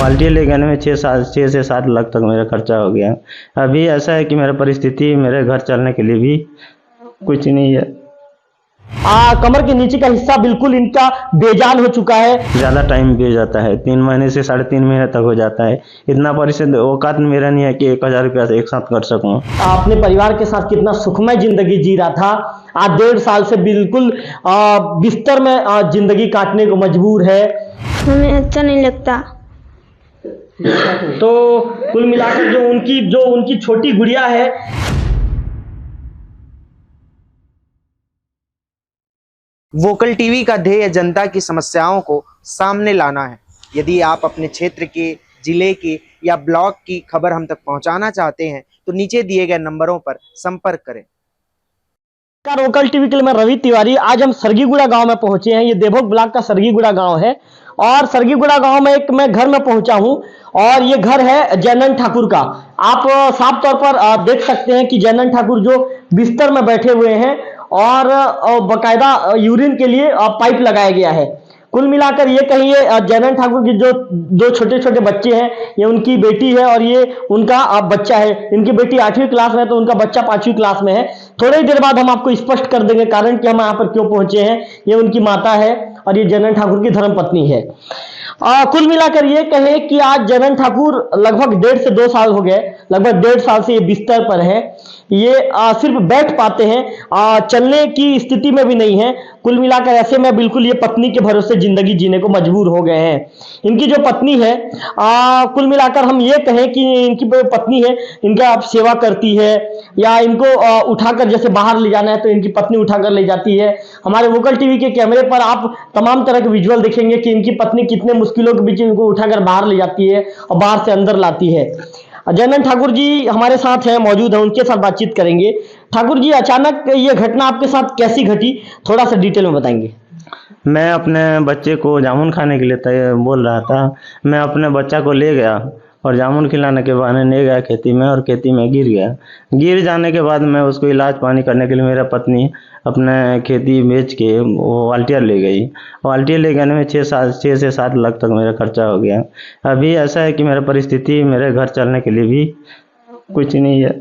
बाल्टी ले जाने में 6 से 7 लाख तक मेरा खर्चा हो गया। अभी ऐसा है कि मेरा परिस्थिति मेरे घर चलने के लिए भी कुछ नहीं है। कमर के नीचे का हिस्सा बिल्कुल इनका बेजान हो चुका है। ज़्यादा टाइम भी हो जाता है, 3 महीने से 3.5 महीने तक हो जाता है। इतना परिस्थिति औकात मेरा नहीं है कि 1000 रुपया से एक साथ कर सकूं। अपने परिवार के साथ कितना सुखमय जिंदगी जी रहा था, आज 1.5 साल से बिल्कुल बिस्तर में जिंदगी काटने को मजबूर है। हमें अच्छा नहीं लगता। तो कुल मिलाकर जो उनकी छोटी गुड़िया है, वोकल टीवी का ध्येय जनता की समस्याओं को सामने लाना है। यदि आप अपने क्षेत्र के, जिले के या ब्लॉक की खबर हम तक पहुंचाना चाहते हैं तो नीचे दिए गए नंबरों पर संपर्क करें। वोकल टीवी के लिए मैं रवि तिवारी। आज हम सरगीगुड़ा गांव में पहुंचे हैं। ये देवभोग ब्लॉक का सरगीगुड़ा गांव है और सरगीगुड़ा गांव में एक मैं घर में पहुंचा हूं और ये घर है जैनन ठाकुर का। आप साफ तौर पर देख सकते हैं कि जैनन ठाकुर जो बिस्तर में बैठे हुए हैं और बकायदा यूरिन के लिए पाइप लगाया गया है। कुल मिलाकर ये कहिए जैनन ठाकुर की जो 2 छोटे छोटे बच्चे हैं, ये उनकी बेटी है और ये उनका बच्चा है। इनकी बेटी 8वीं क्लास में है तो उनका बच्चा 5वीं क्लास में है। थोड़ी ही देर बाद हम आपको स्पष्ट कर देंगे कारण कि हम यहाँ पर क्यों पहुंचे हैं। ये उनकी माता है और ये जैनन ठाकुर की धर्मपत्नी है। कुल मिलाकर ये कहे कि आज जैनन ठाकुर लगभग 1.5 से 2 साल हो गए, लगभग 1.5 साल से ये बिस्तर पर है। ये सिर्फ बैठ पाते हैं, चलने की स्थिति में भी नहीं है। कुल मिलाकर ऐसे में बिल्कुल ये पत्नी के भरोसे जिंदगी जीने को मजबूर हो गए हैं। इनकी जो पत्नी है, कुल मिलाकर हम ये कहें कि इनकी पत्नी है, इनका आप सेवा करती है या इनको उठाकर जैसे बाहर ले जाना है तो इनकी पत्नी उठाकर ले जाती है। हमारे वोकल टीवी के कैमरे पर आप तमाम तरह के विजुअल देखेंगे कि इनकी पत्नी कितने मुश्किलों के बीच इनको उठाकर बाहर ले जाती है और बाहर से अंदर लाती है। जैनन ठाकुर जी हमारे साथ हैं, मौजूद हैं, उनके साथ बातचीत करेंगे। ठाकुर जी, अचानक ये घटना आपके साथ कैसी घटी, थोड़ा सा डिटेल में बताएंगे। मैं अपने बच्चे को जामुन खाने के लिए बोल रहा था। मैं अपने बच्चा को ले गया और जामुन खिलाने के बहाने ले गया खेती में और खेती में गिर गया। गिर जाने के बाद मैं उसको इलाज पानी करने के लिए मेरा पत्नी अपने खेती बेच के वो वाल्टियर ले गई। वाल्टियर ले जाने में 6 से 7 लाख तक मेरा खर्चा हो गया। अभी ऐसा है कि मेरा परिस्थिति मेरे घर चलने के लिए भी कुछ नहीं है।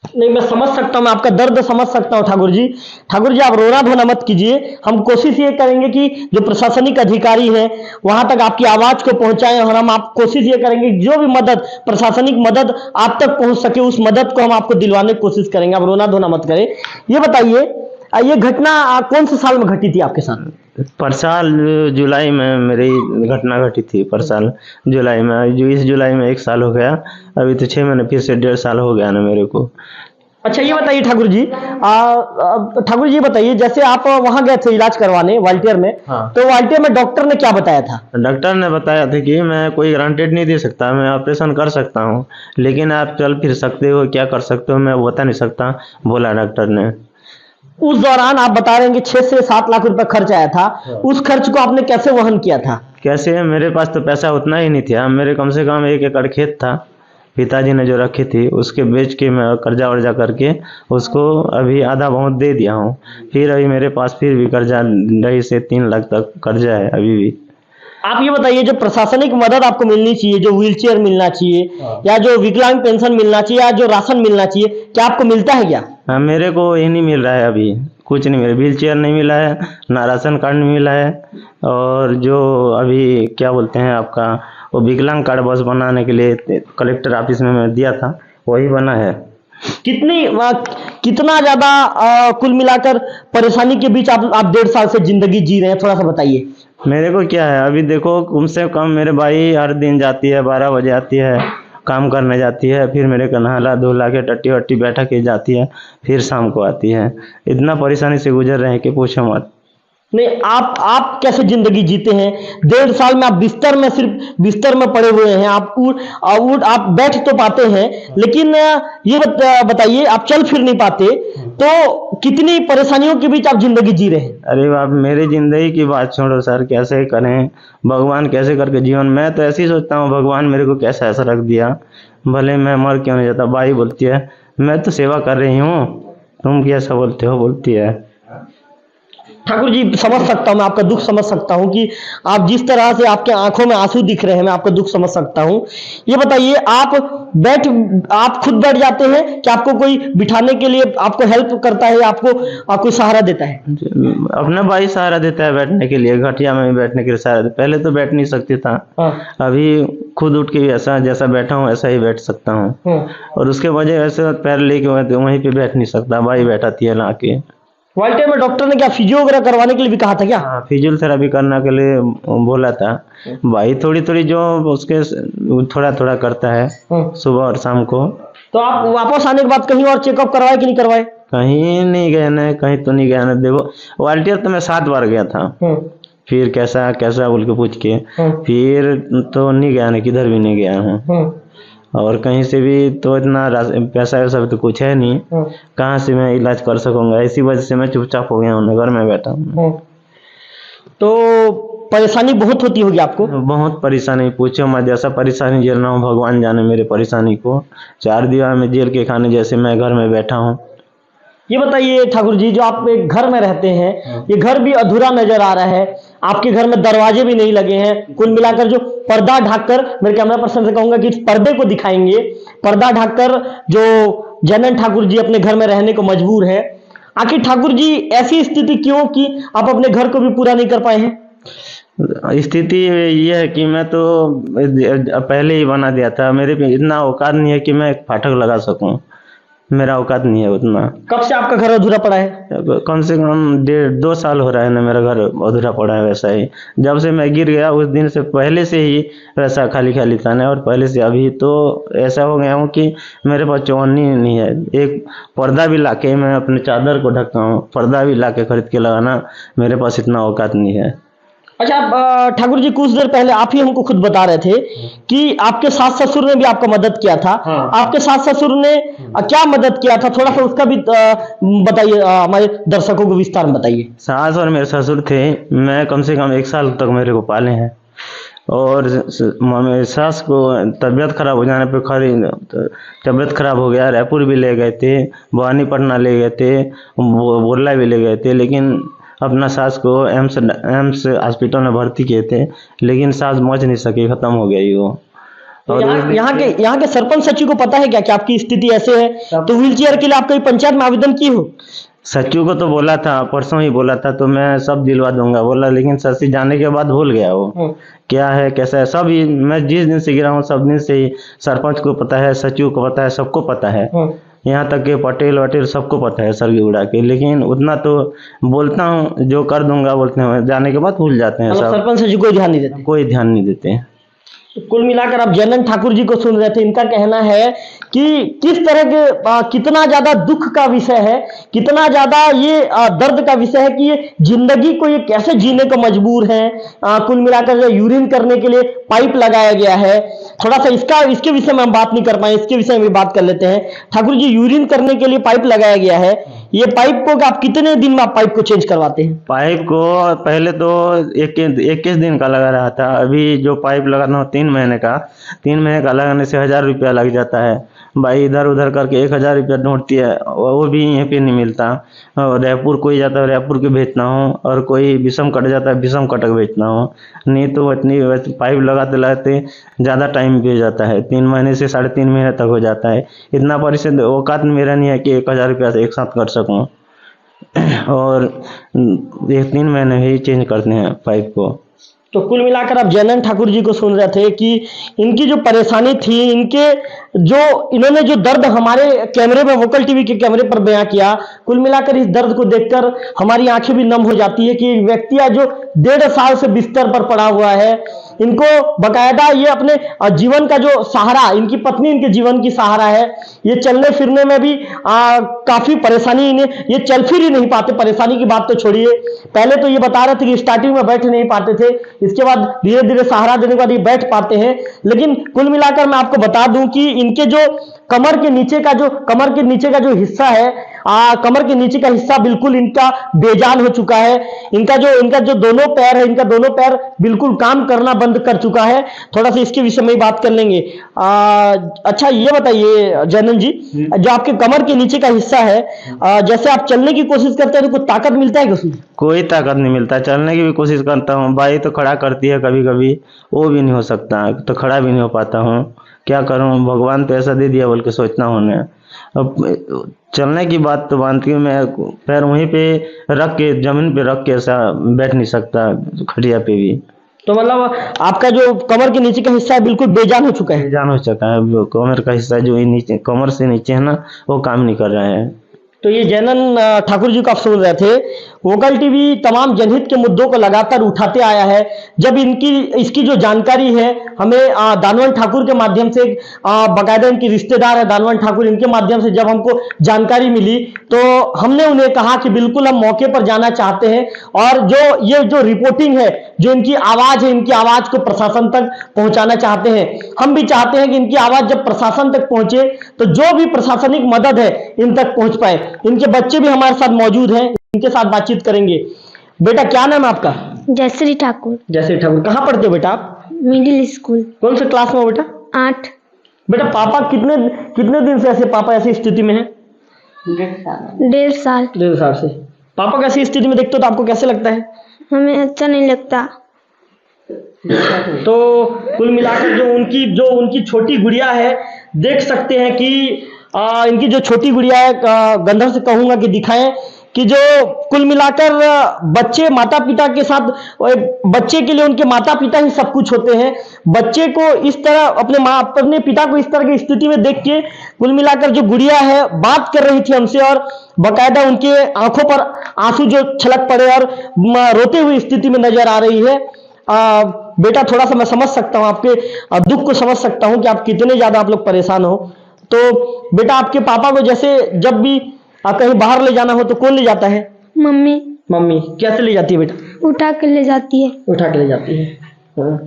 नहीं, मैं समझ सकता हूं, मैं आपका दर्द समझ सकता हूं ठाकुर जी। ठाकुर जी, आप रोना धोना मत कीजिए। हम कोशिश ये करेंगे कि जो प्रशासनिक अधिकारी हैं वहां तक आपकी आवाज को पहुंचाएं और हम आप कोशिश ये करेंगे जो भी मदद, प्रशासनिक मदद आप तक पहुंच सके उस मदद को हम आपको दिलवाने की कोशिश करेंगे। आप रोना धोना मत करें। ये बताइए, ये घटना कौन से साल में घटी थी आपके साथ? परसाल जुलाई में मेरी घटना घटी थी। परसाल जुलाई में, जो इस जुलाई में 1 साल हो गया। अभी तो 6 महीने फिर से 1.5 साल हो गया ना मेरे को। अच्छा, ये बताइए ठाकुर जी, ठाकुर जी बताइए, जैसे आप वहां गए थे इलाज करवाने वाल्टियर में, हाँ। तो वाल्टियर में डॉक्टर ने क्या बताया था? डॉक्टर ने बताया था कि मैं कोई गारंटेड नहीं दे सकता, मैं ऑपरेशन कर सकता हूँ लेकिन आप चल फिर सकते हो, क्या कर सकते हो मैं बता नहीं सकता, बोला डॉक्टर ने। उस दौरान आप बता रहे हैं कि 6 से 7 लाख रुपए खर्च आया था। उस खर्च को आपने कैसे वहन किया था? कैसे, मेरे पास तो पैसा उतना ही नहीं था। मेरे कम से कम 1 एकड़ खेत था, पिताजी ने जो रखी थी उसके बेच के मैं कर्जा वर्जा करके उसको अभी आधा बहुत दे दिया हूँ। फिर अभी मेरे पास फिर भी कर्जा 2.5 से 3 लाख तक कर्जा है अभी भी। आप ये बताइए, जो प्रशासनिक मदद आपको मिलनी चाहिए, जो व्हीलचेयर मिलना चाहिए या जो विकलांग पेंशन मिलना चाहिए या जो राशन मिलना चाहिए, क्या आपको मिलता है क्या? हाँ, मेरे को ये नहीं मिल रहा है, अभी कुछ नहीं मिला। व्हील चेयर नहीं मिला है, ना राशन कार्ड नहीं मिला है। और जो अभी क्या बोलते हैं आपका वो विकलांग कार्ड बस बनाने के लिए कलेक्टर ऑफिस में मैं दिया था, वही बना है। कितना ज्यादा कुल मिलाकर परेशानी के बीच आप 1.5 साल से जिंदगी जी रहे हैं, थोड़ा सा बताइए। मेरे को क्या है, अभी देखो कम से कम मेरे भाई हर दिन जाती है, 12 बजे आती है, काम करने जाती है, फिर मेरे को नहला धुला के टट्टी वट्टी बैठा के जाती है, फिर शाम को आती है। इतना परेशानी से गुजर रहे हैं कि पूछो मत। नहीं, आप कैसे जिंदगी जीते हैं? 1.5 साल में आप बिस्तर में, सिर्फ बिस्तर में पड़े हुए हैं। आप बैठ तो पाते हैं लेकिन ये बताइए, आप चल फिर नहीं पाते, तो कितनी परेशानियों के बीच आप जिंदगी जी रहे हैं? अरे बाप, मेरी जिंदगी की बात छोड़ो सर, कैसे करें, भगवान कैसे करके जीवन। मैं तो ऐसे ही सोचता हूँ भगवान मेरे को कैसा ऐसा रख दिया, भले मैं मर क्यों नहीं जाता। भाई बोलती है मैं तो सेवा कर रही हूँ, तुम कैसा बोलते हो, बोलती है। ठाकुर जी समझ सकता हूं, मैं आपका दुख समझ सकता हूं कि आप जिस तरह से आपके आंखों में आंसू दिख रहे हैं, मैं आपका दुख समझ सकता हूं। ये बताइए, आप खुद बैठ जाते हैं कि आपको कोई बिठाने के लिए आपको हेल्प करता है या आपको कोई सहारा देता है? अपना भाई सहारा देता है बैठने के लिए, घटिया में भी बैठने के लिए सहारा देता। पहले तो बैठ नहीं सकती था, अभी खुद उठ के भी ऐसा जैसा बैठा हूँ ऐसा ही बैठ सकता हूँ। और उसके वजह ऐसे पैर लेके वहीं पे बैठ नहीं सकता, भाई बैठाती है ला के। वाइल्ड में डॉक्टर ने क्या फिजियो वगैरह करवाने के लिए भी कहा था क्या? हाँ, फिजियोथेरेपी करने के लिए बोला था। भाई थोड़ी थोड़ी जो उसके थोड़ा थोड़ा करता है सुबह और शाम को। तो आप वापस आने के बाद कहीं और चेकअप करवाए कि नहीं करवाए? कहीं नहीं गए ना, कहीं तो नहीं गया ना। देखो वाल्टियर तो मैं 7 बार गया था, फिर कैसा कैसा बोल के पूछ के फिर तो नहीं गया ना, किधर भी नहीं गया हूँ। और कहीं से भी तो इतना पैसा वैसा भी तो कुछ है नहीं, कहाँ से मैं इलाज कर सकूंगा। इसी वजह से मैं चुपचाप हो गया हूँ, घर में बैठा हूँ। तो परेशानी बहुत होती होगी आपको? बहुत परेशानी, पूछो मैं जैसा परेशानी झेल रहा हूँ भगवान जाने मेरे परेशानी को। 4 दीवार में जेल के खाने जैसे मैं घर में बैठा हूँ। ये बताइए ठाकुर जी, जो आप एक घर में रहते हैं, ये घर भी अधूरा नजर आ रहा है। आपके घर में दरवाजे भी नहीं लगे हैं। कुल मिलाकर जो पर्दा ढककर, मेरे कैमरा पर्सन से कहूंगा कि इस पर्दे को दिखाएंगे, पर्दा ढककर जो जनन ठाकुर जी अपने घर में रहने को मजबूर है। आखिर ठाकुर जी ऐसी स्थिति क्यों कि आप अपने घर को भी पूरा नहीं कर पाए हैं? स्थिति ये है कि मैं तो पहले ही बना दिया था, मेरे पे इतना औकात नहीं है कि मैं एक फाटक लगा सकूं, मेरा औकात नहीं है उतना। कब से आपका घर अधूरा पड़ा है? कम से कम 1.5-2 साल हो रहा है ना, मेरा घर अधूरा पड़ा है। वैसा ही जब से मैं गिर गया उस दिन से पहले से ही वैसा खाली खाली था ना, और पहले से अभी तो ऐसा हो गया हूँ कि मेरे पास चौन्नी नहीं है। एक पर्दा भी लाके मैं अपने चादर को ढकता हूँ, पर्दा भी लाके खरीद के लगाना मेरे पास इतना औकात नहीं है। अच्छा, ठाकुर जी कुछ देर पहले आप ही हमको खुद बता रहे थे कि आपके सास ससुर ने भी आपका मदद किया था। आपके सास ससुर ने क्या मदद किया था, थोड़ा सा उसका भी बताइए, हमारे दर्शकों को विस्तार में बताइए। सास और मेरे ससुर थे, मैं कम से कम 1 साल तक मेरे को पाले हैं। और मेरे सास को तबीयत खराब हो जाने पर तबीयत खराब हो गया, रायपुर भी ले गए थे, भवानीपटना ले गए थे, बोरला भी ले गए थे, लेकिन अपना सास को एम्स हॉस्पिटल में भर्ती किए थे, लेकिन सास बच नहीं सकी, खत्म हो गई वो। तो यहाँ के सरपंच सचिव को पता है क्या कि आपकी स्थिति ऐसे है, तो व्हील चेयर के लिए आप कहीं पंचायत में आवेदन की हो? सचिव को तो बोला था, परसों ही बोला था, तो मैं सब दिलवा दूंगा बोला, लेकिन सची जाने के बाद भूल गया वो क्या है कैसा है। सब मैं जिस दिन से गिरा हूँ सब दिन से ही सरपंच को पता है, सचिव को पता है, सबको पता है, यहाँ तक के पटेल वटेल सबको पता है सरगीगुड़ा के। लेकिन उतना तो बोलता हूँ जो कर दूंगा बोलते हैं, जाने के बाद भूल जाते हैं सब। सरपंच सचिव कोई ध्यान नहीं देते? कोई ध्यान नहीं देते। कुल मिलाकर आप जनन ठाकुर जी को सुन रहे थे। इनका कहना है कि किस तरह के कितना ज्यादा दुख का विषय है, कितना ज्यादा ये दर्द का विषय है कि ये जिंदगी को ये कैसे जीने को मजबूर है। कुल मिलाकर जो यूरिन करने के लिए पाइप लगाया गया है, थोड़ा सा इसके विषय में हम बात नहीं कर पाए, इसके विषय में बात कर लेते हैं। ठाकुर जी, यूरिन करने के लिए पाइप लगाया गया है, ये पाइप को आप कितने दिन में आप पाइप को चेंज करवाते हैं? पाइप को पहले तो 21 दिन का लगा रहा था, अभी जो पाइप लगाना हो 3 महीने का, 3 महीने का लगाने से 1000 रुपया लग जाता है। भाई इधर उधर करके 1000 रुपया ढूंढती है, वो भी यहीं पे नहीं मिलता। और रायपुर कोई जाता है रायपुर के भेजना हो, और कोई विषम कट जाता है विषम कटक भेजना हो, नहीं तो इतनी पाइप लगाते लगाते ज़्यादा टाइम भी जाता है, 3 महीने से 3.5 महीने तक हो जाता है। इतना परिश्रम औकात मेरा नहीं है कि 1000 रुपया से एक साथ कर सकूँ। और 3 महीने ही चेंज करते हैं पाइप को। तो कुल मिलाकर आप जनन ठाकुर जी को सुन रहे थे कि इनकी जो परेशानी थी, इन्होंने जो दर्द हमारे कैमरे में, वोकल टीवी के कैमरे पर बयां किया, कुल मिलाकर इस दर्द को देखकर हमारी आंखें भी नम हो जाती है कि एक व्यक्ति है जो 1.5 साल से बिस्तर पर पड़ा हुआ है। इनको बकायदा ये अपने जीवन का जो सहारा, इनकी पत्नी इनके जीवन की सहारा है। ये चलने फिरने में भी काफी परेशानी, इन्हें ये चल फिर ही नहीं पाते। परेशानी की बात तो छोड़िए, पहले तो ये बता रहे थे कि स्टार्टिंग में बैठ नहीं पाते थे, इसके बाद धीरे धीरे सहारा देने के बाद ये बैठ पाते हैं। लेकिन कुल मिलाकर मैं आपको बता दूं कि इनके जो कमर के नीचे का जो हिस्सा है, कमर के नीचे का हिस्सा बिल्कुल इनका बेजान हो चुका है। इनका जो दोनों पैर है, इनका दोनों पैर बिल्कुल काम करना बंद कर चुका है। थोड़ा सा इसके विषय में ही बात कर लेंगे। अच्छा ये बताइए जैनन जी, जो आपके कमर के नीचे का हिस्सा है, जैसे आप चलने की कोशिश करते हैं तो कुछ ताकत मिलता है क्या उसमें? कोई ताकत नहीं मिलता। चलने की भी कोशिश करता हूँ, बाई तो खड़ा करती है कभी कभी, वो भी नहीं हो सकता, तो खड़ा भी नहीं हो पाता हूँ। क्या करूँ, भगवान तो ऐसा दे दिया बोल के सोचना होने। अब चलने की बात तो बात की, मैं पैर वहीं पे रख के, जमीन पे रख के ऐसा बैठ नहीं सकता, खटिया पे भी। तो मतलब आपका जो कमर के नीचे का हिस्सा है बिल्कुल बेजान हो चुका है। जान हो चुका है, वो कमर का हिस्सा जो ये नीचे, कमर से नीचे है ना, वो काम नहीं कर रहा है। तो ये जैनन ठाकुर जी को आप सुन रहे थे। वोकल टीवी तमाम जनहित के मुद्दों को लगातार उठाते आया है। जब इसकी जो जानकारी है हमें दानवंत ठाकुर के माध्यम से, बाकायदा इनकी रिश्तेदार है दानवंत ठाकुर, इनके माध्यम से जब हमको जानकारी मिली तो हमने उन्हें कहा कि बिल्कुल हम मौके पर जाना चाहते हैं, और ये जो रिपोर्टिंग है, जो इनकी आवाज है, इनकी आवाज को प्रशासन तक पहुंचाना चाहते हैं। हम भी चाहते हैं कि इनकी आवाज जब प्रशासन तक पहुंचे तो जो भी प्रशासनिक मदद है इन तक पहुंच पाए। इनके बच्चे भी हमारे साथ मौजूद हैं, इनके साथ बातचीत करेंगे। बेटा क्या नाम है आपका? जयश्री ठाकुर, जयश्री ठाकुर। कहाँ पढ़ते हो बेटा आप? मिडिल स्कूल, कौन से क्लास में हो बेटा? 8। बेटा पापा कितने दिन से ऐसे, पापा ऐसी स्थिति में है? 1.5 साल। 1.5 साल से। पापा को ऐसी स्थिति में देखते हो तो आपको कैसे लगता है? हमें अच्छा नहीं लगता। तो कुल मिलाकर जो उनकी छोटी गुड़िया है, देख सकते हैं कि इनकी जो छोटी गुड़िया है, गंधर्व से कहूंगा कि दिखाएं कि जो कुल मिलाकर बच्चे माता पिता के साथ, बच्चे के लिए उनके माता पिता ही सब कुछ होते हैं। बच्चे को इस तरह अपने पिता को इस तरह की स्थिति में देख के कुल मिलाकर जो गुड़िया है बात कर रही थी हमसे, और बाकायदा उनके आंखों पर आंसू जो छलक पड़े और रोते हुई स्थिति में नजर आ रही है। बेटा थोड़ा सा मैं समझ सकता हूँ, आपके दुख को समझ सकता हूँ कि आप कितने ज्यादा आप लोग परेशान हो। तो बेटा आपके पापा को जैसे जब भी कहीं बाहर ले जाना हो तो कौन ले जाता है? मम्मी। मम्मी कैसे ले जाती है बेटा? उठा के ले जाती है। उठा के ले जाती है। हाँ।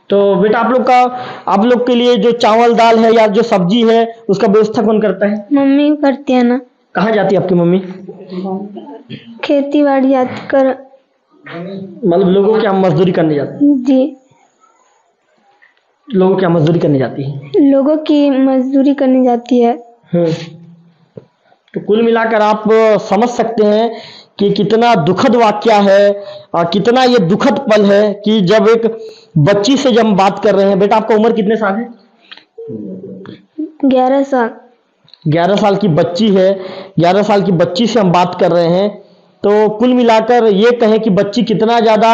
तो बेटा आप लोग के लिए जो चावल दाल है या जो सब्जी है उसका व्यवस्था कौन करता है? मम्मी करती है ना। कहाँ जाती है आपकी मम्मी? खेती बाड़ी जाती कर। मतलब लोगों की मजदूरी करने जाती है? जी, लोगों की मजदूरी करने जाती है। लोगों की मजदूरी करने जाती है। तो कुल मिलाकर आप समझ सकते हैं कि कितना दुखद वाक्य है और कितना ये दुखद पल है कि जब एक बच्ची से जब हम बात कर रहे हैं। बेटा आपका उम्र कितने साल है? 11 साल। 11 साल की बच्ची है। 11 साल की बच्ची से हम बात कर रहे हैं। तो कुल मिलाकर ये कहें कि बच्ची कितना ज्यादा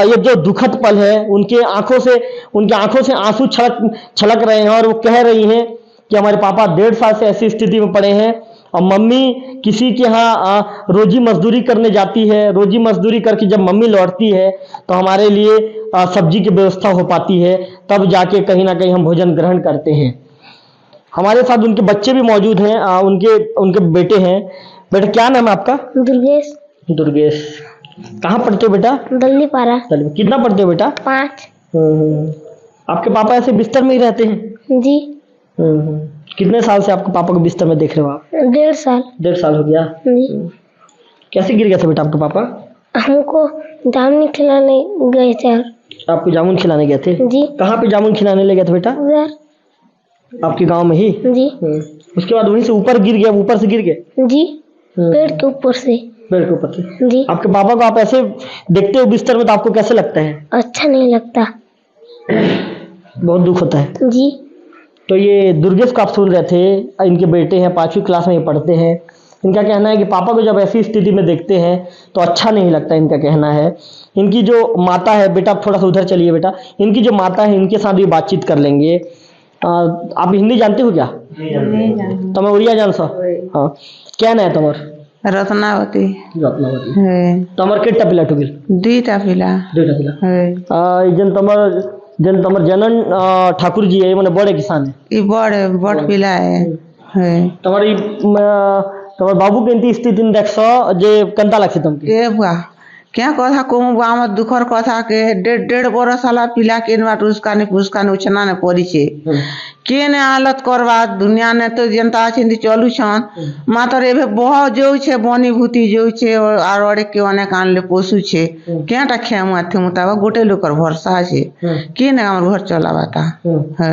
ये जो दुखद पल है, उनके आंखों से आंसू छलक रहे हैं, और वो कह रही हैं कि हमारे पापा 1.5 साल से ऐसी स्थिति में पड़े हैं, और मम्मी किसी के यहाँ रोजी मजदूरी करने जाती है। रोजी मजदूरी करके जब मम्मी लौटती है तो हमारे लिए सब्जी की व्यवस्था हो पाती है, तब जाके कहीं ना कहीं हम भोजन ग्रहण करते हैं। हमारे साथ उनके बच्चे भी मौजूद हैं, उनके बेटे हैं। बेटा क्या नाम है आपका? दुर्गेश। दुर्गेश। कहाँ पढ़ते हो बेटा? दल्लीपारा। कितना पढ़ते हो बेटा? 5। आपके पापा ऐसे बिस्तर में ही रहते हैं? जी। कितने साल से आपके पापा को बिस्तर में देख रहे हो आप? 1.5 साल। 1.5 साल हो गया। जी। कैसे गिर गया था बेटा आपके पापा? हमको जामुन खिलाने गए थे। आपको जामुन खिलाने गए थे? जी। कहाँ पे जामुन खिलाने ले गए थे बेटा? उधर। आपके गांव में ही? जी। उसके बाद वहीं से ऊपर गिर गया, ऊपर से गिर गए? जी, पेड़ के ऊपर से। पेड़ के ऊपर से? जी। आपके पापा को आप ऐसे देखते हो बिस्तर में तो आपको कैसे लगता है? अच्छा नहीं लगता। बहुत दुख होता है। जी। तो ये दुर्गेश को आप सुन रहे थे, इनके बेटे हैं, 5वीं क्लास में ये पढ़ते हैं। इनका कहना है कि पापा को जब ऐसी स्थिति में देखते हैं तो अच्छा नहीं लगता, इनका कहना है। इनकी जो माता है, बेटा आप थोड़ा सा उधर चलिए बेटा, इनकी जो माता है इनके साथ भी बातचीत कर लेंगे। आप हिंदी जानते हो क्या? तुम्हें उड़िया जान सो? हाँ। क्या ना है तुम्हार? रत्नावती। रत्नावती। तुम्हार कितना पिला टुकिल? 2टा पिला। 2टा पिला। जन तमर जनन ठाकुर जी है, माने बड़े किसान है। ई बड़ पिला है। तुम्हार बाबू के इंती स्थिति में देखसो जे कंता लगसे तुमके? के बुआ क्या कथा कहूँ गाँव में दुखर कथा के 1.5 बरस वाला पिला के पुस्काने उछना ने पड़ीचे के ने हालत करवा दुनिया ने तो जनता अच्छी चलू छन मात्र एबे बहुत जो छे बनी भूति जो छे और अड़े के अनेक आनले पोसू छे केटा खेमु आथे मुताबा गोटे लोकर भरसा छे के ने हमर घर चलावाता है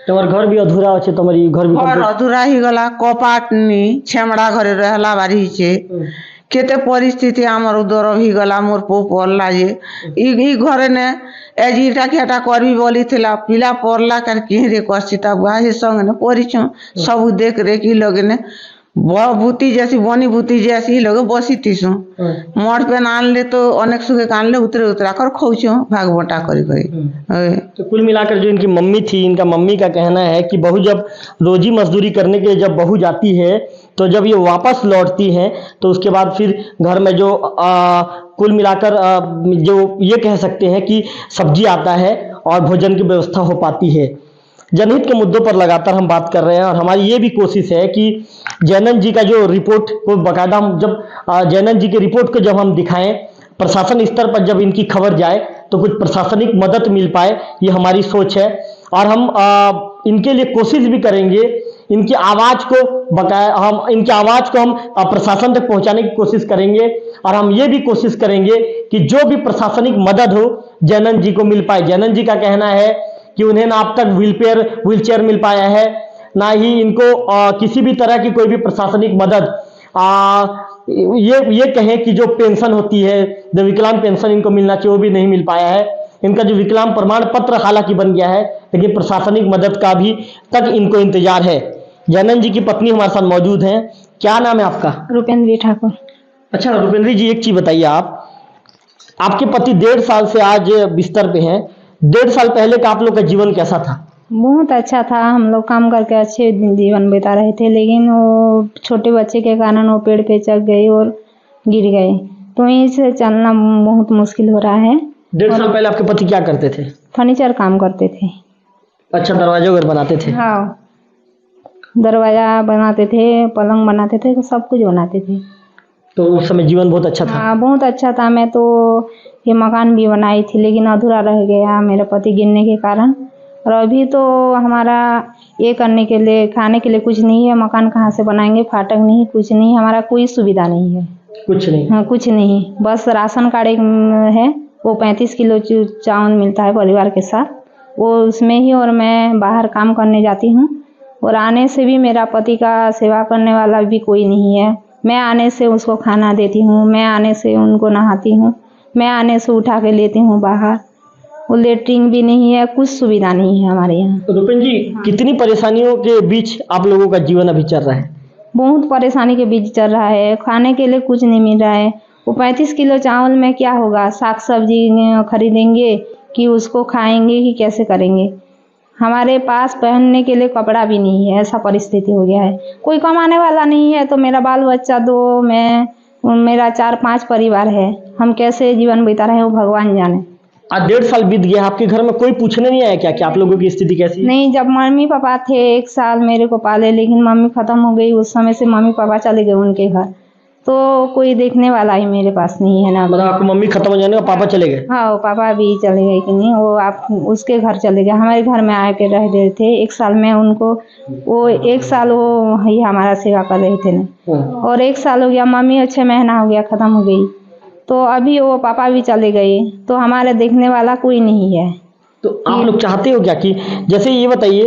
तुम्हार घर भी अधूरा अच्छे तुम्हारी घर भी घर अधूरा ही गला कपाटनी छेमड़ा घरे रहला बारी छे केते परिस्थिति आमर उदर ही गला मोर पो पड़ला जे ई घरे ने एजीटा केटा करबी बोली थिला पिला पड़ला कर किहरे कष्टिता बाहे संग ने परिछ सब देख रे की लगे ने भूति जैसी बनी भूति जैसी लोग बसी तीसु मोड़ पे आनले तो अनेक सुखे आनले उतरा कर खौचो भाग बटा करी तो कुल मिलाकर जो इनकी मम्मी थी, इनका मम्मी का कहना है कि बहू जब रोजी मजदूरी करने के लिए जब बहू जाती है तो जब ये वापस लौटती हैं तो उसके बाद फिर घर में जो कुल मिलाकर जो ये कह सकते हैं कि सब्जी आता है और भोजन की व्यवस्था हो पाती है। जनहित के मुद्दों पर लगातार हम बात कर रहे हैं और हमारी ये भी कोशिश है कि जैनन जी का जो रिपोर्ट को बाकायदा हम जब जैनन जी की रिपोर्ट को जब हम दिखाएं प्रशासन स्तर पर जब इनकी खबर जाए तो कुछ प्रशासनिक मदद मिल पाए, ये हमारी सोच है। और हम इनके लिए कोशिश भी करेंगे, इनकी आवाज़ को हम प्रशासन तक पहुंचाने की कोशिश करेंगे और हम ये भी कोशिश करेंगे कि जो भी प्रशासनिक मदद हो जैनन जी को मिल पाए। जैनन जी का कहना है कि उन्हें ना अब तक व्हीलचेयर मिल पाया है, ना ही इनको किसी भी तरह की कोई भी प्रशासनिक मदद ये कहें कि जो पेंशन होती है, जो विकलांग पेंशन इनको मिलना चाहिए वो भी नहीं मिल पाया है। इनका जो विकलांग प्रमाण पत्र हालांकि बन गया है लेकिन प्रशासनिक मदद का भी तक इनको इंतजार है। जैनन जी की पत्नी हमारे साथ मौजूद हैं। क्या नाम है आपका? रुपेंद्री ठाकुर। अच्छा रुपेंद्री जी, एक चीज बताइए, आपके पति 1.5 साल से आज बिस्तर पे हैं। 1.5 साल पहले का आप लोग का जीवन कैसा था? बहुत अच्छा था, हम लोग काम करके अच्छे जीवन बिता रहे थे, लेकिन वो छोटे बच्चे के कारण वो पेड़ पे चढ़ गए और गिर गए, तो वहीं से चलना बहुत मुश्किल हो रहा है। 1.5 साल पहले आपके पति क्या करते थे? फर्नीचर काम करते थे। अच्छा, दरवाजे वगैरह बनाते थे? हाँ, दरवाजा बनाते थे, पलंग बनाते थे, सब कुछ बनाते थे। तो उस समय जीवन बहुत अच्छा था? हाँ, बहुत अच्छा था। मैं तो ये मकान भी बनाई थी लेकिन अधूरा रह गया मेरे पति गिरने के कारण। और अभी तो हमारा ये करने के लिए, खाने के लिए कुछ नहीं है। मकान कहाँ से बनाएंगे? फाटक नहीं, कुछ नहीं, हमारा कोई सुविधा नहीं है। कुछ नहीं? हाँ, कुछ नहीं, बस राशन कार्ड एक है, वो 35 किलो चावल मिलता है परिवार के साथ, वो उसमें ही। और मैं बाहर काम करने जाती हूँ और आने से भी मेरा पति का सेवा करने वाला भी कोई नहीं है। मैं आने से उसको खाना देती हूँ, मैं आने से उनको नहाती हूँ, मैं आने से उठा के लेती हूँ बाहर। वो लेटरिन भी नहीं है, कुछ सुविधा नहीं है हमारे यहाँ। तो रुपेन जी, कितनी परेशानियों के बीच आप लोगों का जीवन अभी चल रहा है? बहुत परेशानी के बीच चल रहा है, खाने के लिए कुछ नहीं मिल रहा है। वो 35 किलो चावल में क्या होगा? साग सब्जी खरीदेंगे कि उसको खाएंगे कि कैसे करेंगे? हमारे पास पहनने के लिए कपड़ा भी नहीं है, ऐसा परिस्थिति हो गया है। कोई कमाने वाला नहीं है तो मेरा बाल बच्चा 2, मेरा 4-5 परिवार है, हम कैसे जीवन बिता रहे हैं वो भगवान जाने। आज 1.5 साल बीत गया, आपके घर में कोई पूछने नहीं आया क्या कि आप लोगों की स्थिति कैसी है? नहीं, जब मम्मी पापा थे 1 साल मेरे को पाले, लेकिन मम्मी खत्म हो गई, उस समय से मम्मी पापा चले गए उनके घर, तो कोई देखने वाला ही मेरे पास नहीं है ना। मतलब आपकी मम्मी खत्म हो जाने का पापा चले गए? हाँ, वो पापा भी चले गए कि नहीं, वो आप उसके घर चले गए, हमारे घर में आके रह रहे थे 1 साल में। उनको वो 1 साल वो ही हमारा सेवा कर रहे थे ना, और 1 साल हो गया, मम्मी 6 महीना हो गया खत्म हो गई, तो अभी वो पापा भी चले गए, तो हमारे देखने वाला कोई नहीं है। तो आप लोग चाहते हो क्या कि जैसे ये बताइए,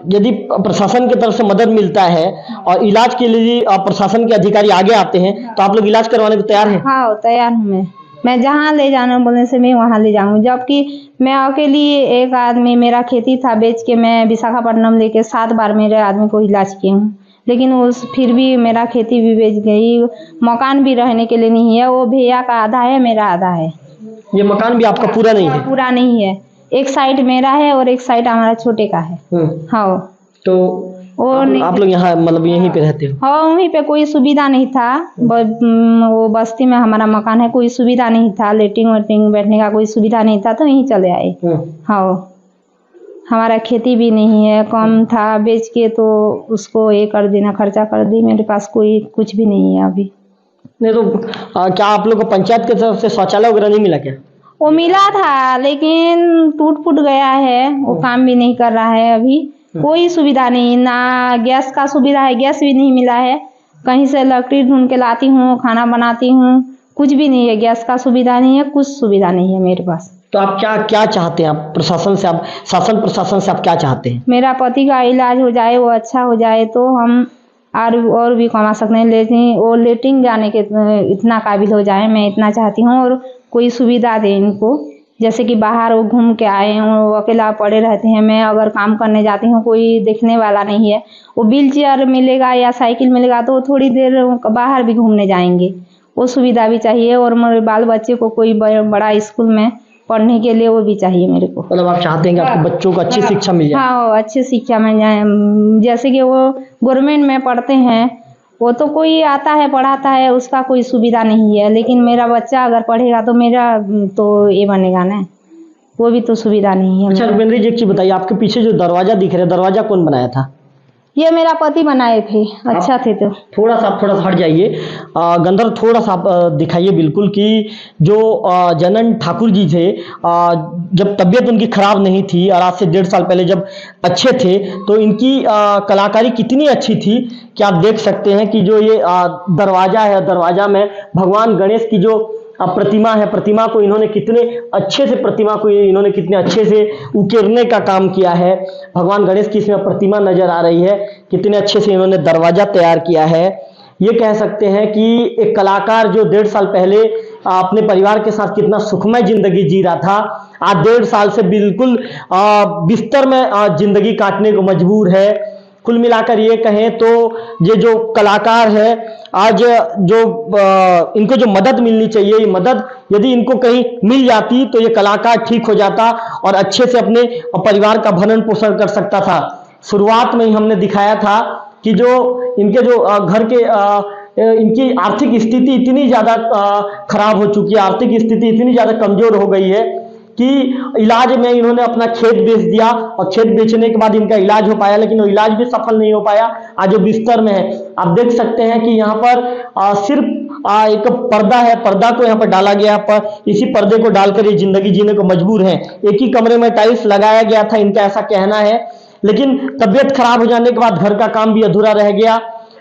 यदि प्रशासन की तरफ से मदद मिलता है और इलाज के लिए प्रशासन के अधिकारी आगे आते हैं तो आप लोग इलाज करवाने को तैयार हैं? हाँ, तैयार हूँ मैं जहाँ ले जाना बोलने से मैं वहाँ ले जाऊँगी। जबकि मैं अकेली एक आदमी, मेरा खेती था बेच के मैं विशाखापट्टनम लेके 7 बार मेरे आदमी को इलाज किए हूँ, लेकिन फिर भी मेरा खेती भी बेच गई, मकान भी रहने के लिए नहीं है। वो भैया का आधा है, मेरा आधा है। ये मकान भी आपका पूरा नहीं है? पूरा नहीं है, एक साइड मेरा है और एक साइड हमारा छोटे का है। हाँ, तो वो आप लोग यहाँ मतलब यहीं पे रहते हो? हाँ, वहीं पे कोई सुविधा नहीं था। वो बस्ती में हमारा मकान है, कोई सुविधा नहीं था, लेटरिन वेटरिन बैठने का कोई सुविधा नहीं था, तो यहीं चले आए। हाँ, हमारा खेती भी नहीं है, कम था, बेच के तो उसको ये कर देना, खर्चा कर दी। मेरे पास कोई कुछ भी नहीं है अभी। नहीं तो क्या आप लोग को पंचायत की तरफ से शौचालय वगैरह नहीं मिला क्या? वो मिला था लेकिन टूट फूट गया है, वो काम भी नहीं कर रहा है अभी। कोई सुविधा नहीं, ना गैस का सुविधा है, गैस भी नहीं मिला है। कहीं से लकड़ी ढूंढ के लाती हूँ, खाना बनाती हूँ, कुछ भी नहीं है, गैस का सुविधा नहीं है, कुछ सुविधा नहीं है मेरे पास। तो आप क्या क्या चाहते हैं? आप प्रशासन से, आप शासन प्रशासन से आप क्या चाहते हैं? मेरा पति का इलाज हो जाए, वो अच्छा हो जाए तो हम और भी कमा सकते हैं, लेकिन वो लेटिंग जाने के इतना काबिल हो जाए, मैं इतना चाहती हूँ। और कोई सुविधा दे इनको, जैसे कि बाहर वो घूम के आए, वो अकेला पड़े रहते हैं। मैं अगर काम करने जाती हूँ, कोई देखने वाला नहीं है, वो व्हील चेयर मिलेगा या साइकिल मिलेगा तो थोड़ी देर बाहर भी घूमने जाएंगे, वो सुविधा भी चाहिए। और मेरे बाल बच्चे को कोई बड़ा स्कूल में पढ़ने के लिए वो भी चाहिए मेरे को। मतलब आप चाहते हैं कि आपके बच्चों को अच्छी शिक्षा मिल जाए? हाँ, अच्छी शिक्षा मिल जाए। जैसे कि वो गवर्नमेंट में पढ़ते हैं, वो तो कोई आता है पढ़ाता है, उसका कोई सुविधा नहीं है। लेकिन मेरा बच्चा अगर पढ़ेगा तो मेरा तो ये बनेगा ना, वो भी तो सुविधा नहीं है। अच्छा रुपेंद्र जी, एक चीज बताइए, आपके पीछे जो दरवाजा दिख रहा है, दरवाजा कौन बनाया था? ये मेरा पति बनाए थे, अच्छा थे। तो थोड़ा सा हट जाइए, गंधर्व थोड़ा सा दिखाइए बिल्कुल, कि जो जनन ठाकुर जी थे, जब तबीयत उनकी खराब नहीं थी और आज से 1.5 साल पहले जब अच्छे थे, तो इनकी कलाकारी कितनी अच्छी थी कि आप देख सकते हैं कि जो ये दरवाजा है, दरवाजा में भगवान गणेश की जो प्रतिमा है, प्रतिमा को इन्होंने कितने अच्छे से उकेरने का काम किया है। भगवान गणेश की इसमें प्रतिमा नजर आ रही है, कितने अच्छे से इन्होंने दरवाजा तैयार किया है। ये कह सकते हैं कि एक कलाकार जो 1.5 साल पहले अपने परिवार के साथ कितना सुखमय जिंदगी जी रहा था, आज 1.5 साल से बिल्कुल बिस्तर में जिंदगी काटने को मजबूर है। कुल मिलाकर ये कहें तो ये जो कलाकार है, आज जो इनको जो मदद मिलनी चाहिए, ये मदद यदि इनको कहीं मिल जाती तो ये कलाकार ठीक हो जाता और अच्छे से अपने परिवार का भरण पोषण कर सकता था। शुरुआत में ही हमने दिखाया था कि जो इनके जो घर के इनकी आर्थिक स्थिति इतनी ज्यादा खराब हो चुकी है, आर्थिक स्थिति इतनी ज्यादा कमजोर हो गई है कि इलाज में इन्होंने अपना खेत बेच दिया और खेत बेचने के बाद इनका इलाज हो पाया, लेकिन वो इलाज भी सफल नहीं हो पाया। आज वो बिस्तर में है। आप देख सकते हैं कि यहाँ पर सिर्फ एक पर्दा है, पर्दा को यहाँ पर डाला गया, पर इसी पर्दे को डालकर ये जिंदगी जीने को मजबूर है। एक ही कमरे में टाइल्स लगाया गया था, इनका ऐसा कहना है, लेकिन तबियत खराब हो जाने के बाद घर का काम भी अधूरा रह गया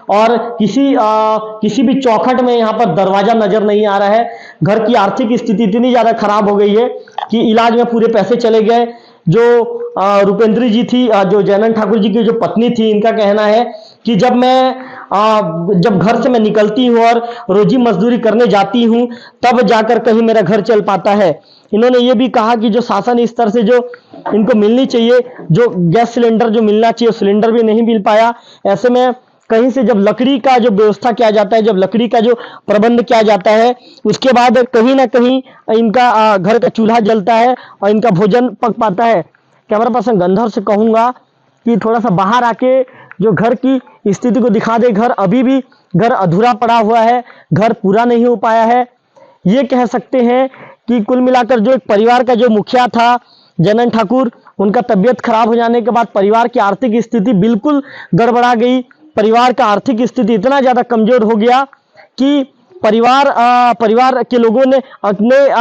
और किसी भी चौखट में यहाँ पर दरवाजा नजर नहीं आ रहा है। घर की आर्थिक स्थिति इतनी ज्यादा खराब हो गई है कि इलाज में पूरे पैसे चले गए। जो रुपेंद्री जी थी, जो जैनन ठाकुर जी की जो पत्नी थी, इनका कहना है कि जब घर से मैं निकलती हूँ और रोजी मजदूरी करने जाती हूँ, तब जाकर कहीं मेरा घर चल पाता है। इन्होंने ये भी कहा कि जो शासन स्तर से जो इनको मिलनी चाहिए, जो गैस सिलेंडर जो मिलना चाहिए, सिलेंडर भी नहीं मिल पाया। ऐसे में कहीं से जब लकड़ी का जो व्यवस्था किया जाता है, जब लकड़ी का जो प्रबंध किया जाता है, उसके बाद कहीं ना कहीं इनका घर का चूल्हा जलता है और इनका भोजन पक पाता है। कैमरा पर्सन गंधर्व से कहूंगा कि थोड़ा सा बाहर आके जो घर की स्थिति को दिखा दे। घर अभी भी घर अधूरा पड़ा हुआ है, घर पूरा नहीं हो पाया है। ये कह सकते हैं कि कुल मिलाकर जो एक परिवार का जो मुखिया था जनन ठाकुर, उनका तबीयत खराब हो जाने के बाद परिवार की आर्थिक स्थिति बिल्कुल गड़बड़ा गई। परिवार का आर्थिक स्थिति इतना ज्यादा कमजोर हो गया कि परिवार के लोगों ने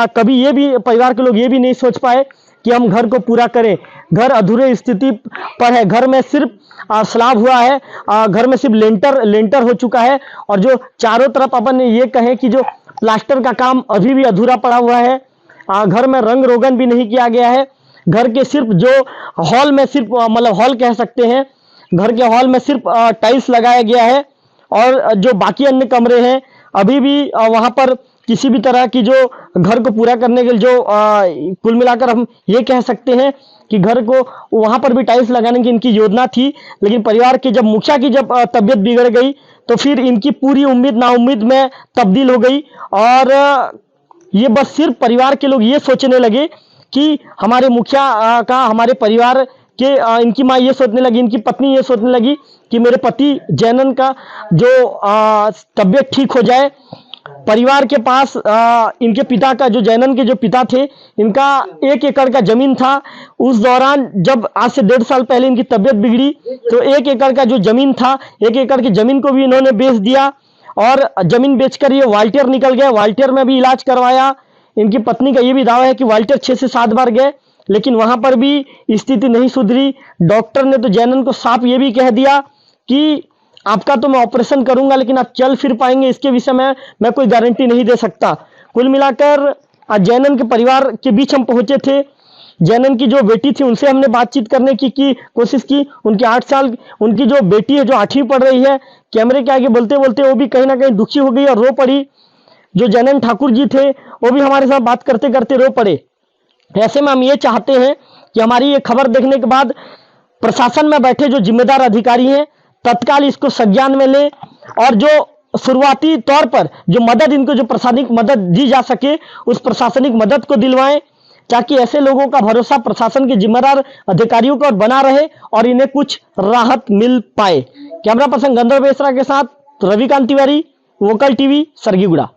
कभी ये भी, परिवार के लोग ये भी नहीं सोच पाए कि हम घर को पूरा करें। घर अधूरे स्थिति पर है, घर में सिर्फ स्लैब हुआ है, घर में सिर्फ लेंटर हो चुका है और जो चारों तरफ अपन ये कहें कि जो प्लास्टर का काम अभी भी अधूरा पड़ा हुआ है। घर में रंग रोगन भी नहीं किया गया है। घर के सिर्फ जो हॉल में सिर्फ मतलब हॉल कह सकते हैं, घर के हॉल में सिर्फ टाइल्स लगाया गया है और जो बाकी अन्य कमरे हैं अभी भी वहां पर किसी भी तरह की जो घर को पूरा करने के लिए जो कुल मिलाकर हम ये कह सकते हैं कि घर को वहां पर भी टाइल्स लगाने की इनकी योजना थी। लेकिन परिवार के जब मुखिया की जब तबीयत बिगड़ गई तो फिर इनकी पूरी उम्मीद नाउम्मीद में तब्दील हो गई और ये बस सिर्फ परिवार के लोग ये सोचने लगे कि हमारे मुखिया का, हमारे परिवार के, इनकी माँ ये सोचने लगी, इनकी पत्नी ये सोचने लगी कि मेरे पति जैनन का जो तबीयत ठीक हो जाए। परिवार के पास इनके पिता का, जो जैनन के जो पिता थे, इनका 1 एकड़ का जमीन था। उस दौरान जब आज से 1.5 साल पहले इनकी तबीयत बिगड़ी तो 1 एकड़ का जो जमीन था, 1 एकड़ की जमीन को भी इन्होंने बेच दिया और जमीन बेचकर ये वाल्टियर निकल गए। वाल्टियर में भी इलाज करवाया। इनकी पत्नी का ये भी दावा है कि वाल्टियर 6 से 7 बार गए, लेकिन वहां पर भी स्थिति नहीं सुधरी। डॉक्टर ने तो जैनन को साफ ये भी कह दिया कि आपका तो मैं ऑपरेशन करूंगा, लेकिन आप चल फिर पाएंगे इसके विषय में मैं कोई गारंटी नहीं दे सकता। कुल मिलाकर आज जैनन के परिवार के बीच हम पहुंचे थे। जैनन की जो बेटी थी उनसे हमने बातचीत करने की कोशिश की। उनकी 8 साल उनकी जो बेटी है जो 8वीं पढ़ रही है, कैमरे के आगे बोलते बोलते वो भी कहीं ना कहीं दुखी हो गई और रो पड़ी। जो जैनन ठाकुर जी थे वो भी हमारे साथ बात करते करते रो पड़े। ऐसे में हम ये चाहते हैं कि हमारी ये खबर देखने के बाद प्रशासन में बैठे जो जिम्मेदार अधिकारी हैं तत्काल इसको संज्ञान में लें और जो शुरुआती तौर पर जो मदद इनको जो प्रशासनिक मदद दी जा सके उस प्रशासनिक मदद को दिलवाएं, ताकि ऐसे लोगों का भरोसा प्रशासन के जिम्मेदार अधिकारियों को बना रहे और इन्हें कुछ राहत मिल पाए। कैमरा पर्सन गंधर्व बेसरा के साथ रविकांत तिवारी, वोकल टीवी, सरगीगुड़ा।